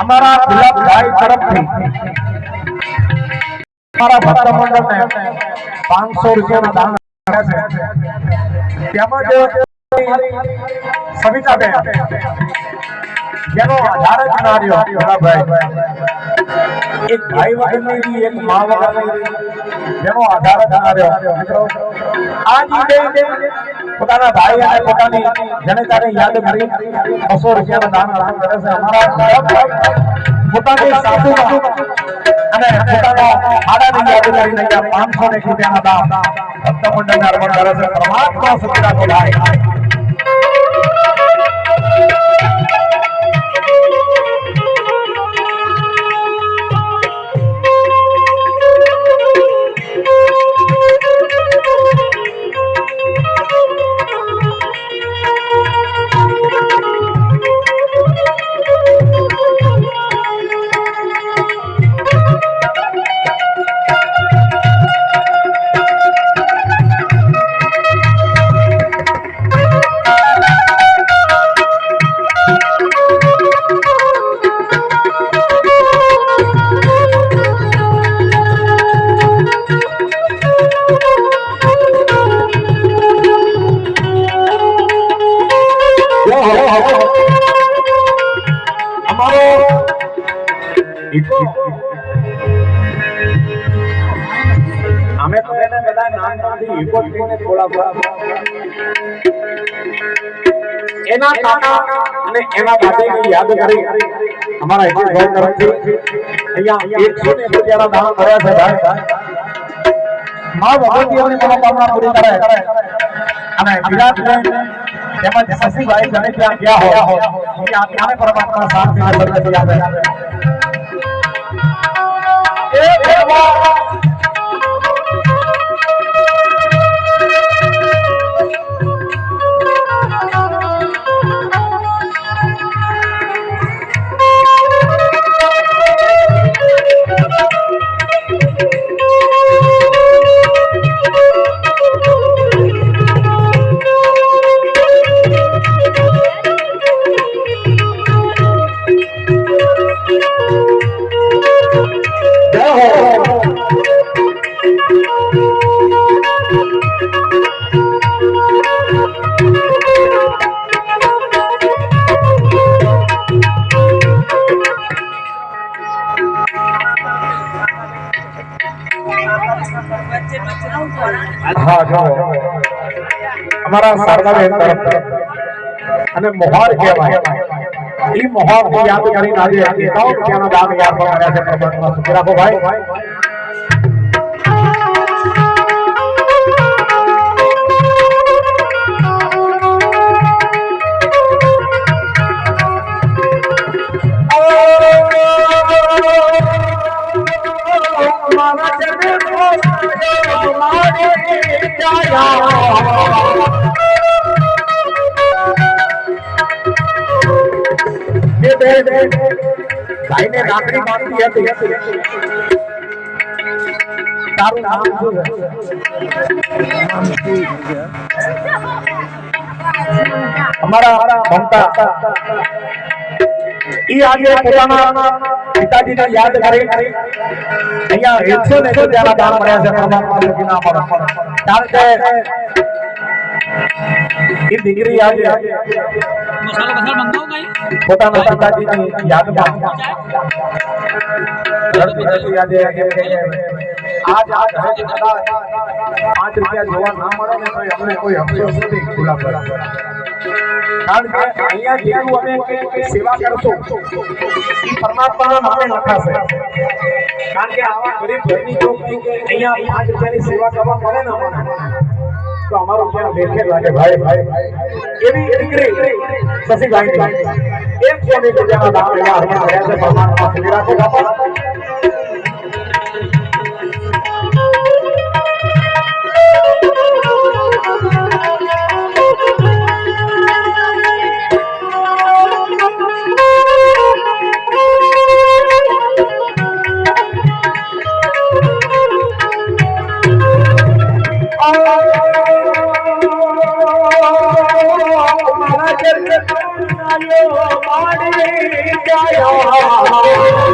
અમારા ગુલાબભાઈ તરફથી અમારા ભક્ત મંડળને 500 રૂપિયાનું દાન આપ્યા છે. તેમજ સવિતાબેન જેનો આધાર જ ના રહ્યો ગુલાબભાઈ, એક ભાઈ વગરની એક મા વગરની જેનો આધાર જ ના રહ્યો. આ રીતે પોતાના ભાઈ અને પોતાની જનતાને યાદ કરી 200 રૂપિયાનું દાન કરે છે. અમારા પોતાની સાસુ અને પોતાના આડાની યાદ કરીને 500 રૂપિયાના દાન ભક્ત મંડળને અર્પણ કરે છે. પરમાત્મા સુખી રાખો ભાઈ. અમે તો એને બધા નાનપણથી હિપોટીને બોલાવવા એના કાકા અને એના દાદાને યાદ કરી અમારા હિપોભાઈ તરફથી અહીંયા 100 રૂપિયાના દાન કર્યા છે ભાઈ. મા ભગવતીઓની મનોકામના પૂરી કરે અને વિરાટભાઈ તેમજ શશીભાઈ ગમે ત્યાં ગયા હોય ત્યાં પરમાત્મા શાંતિ યાદ આવે. એ ભગવાન हमारा शारदाबेन तरफ અને મોહર કહેવાય એ મોહર યાદ કરીને આજે 51 રૂપિયાનો દાન યાદ કર્યા છે. પરમાત્મા સુખી રાખો ભાઈ. भाई ने राखड़ी बांधी હતી. તારું નામ શું છે? અમારા મમતા ઈ આજે પોતાના પિતાજીને યાદ કરી અહીંયા 100 રૂપિયાના દાન મળ્યા છે. પરમાત્મા સુખીના મળે. કારણ કે એ દીકરી આજે પોતાના પિતાજીની યાદમાં આજે આજ 5 રૂપિયા જોવા ના મળે ને તો અમને કોઈ અફસોસ નથી ખુલ્લા પડે. કારણ કે અહીંયા જેટલું અમે સેવા કરશું એ પરમાત્માના નામે લખાશે. કારણ કે આવા ગરીબ ઘરની જો અહીંયા 5 રૂપિયાની સેવા કરવા મળે ને અમને તો અમારો ત્યાં દેખે લાગે ભાઈ. એવી દીકરી શશીભાઈ 100 રૂપિયાના દાન અહીંયા અર્પણ કર્યા છે. પરમાત્મા સુખી રાખો બાપા. ક્યાં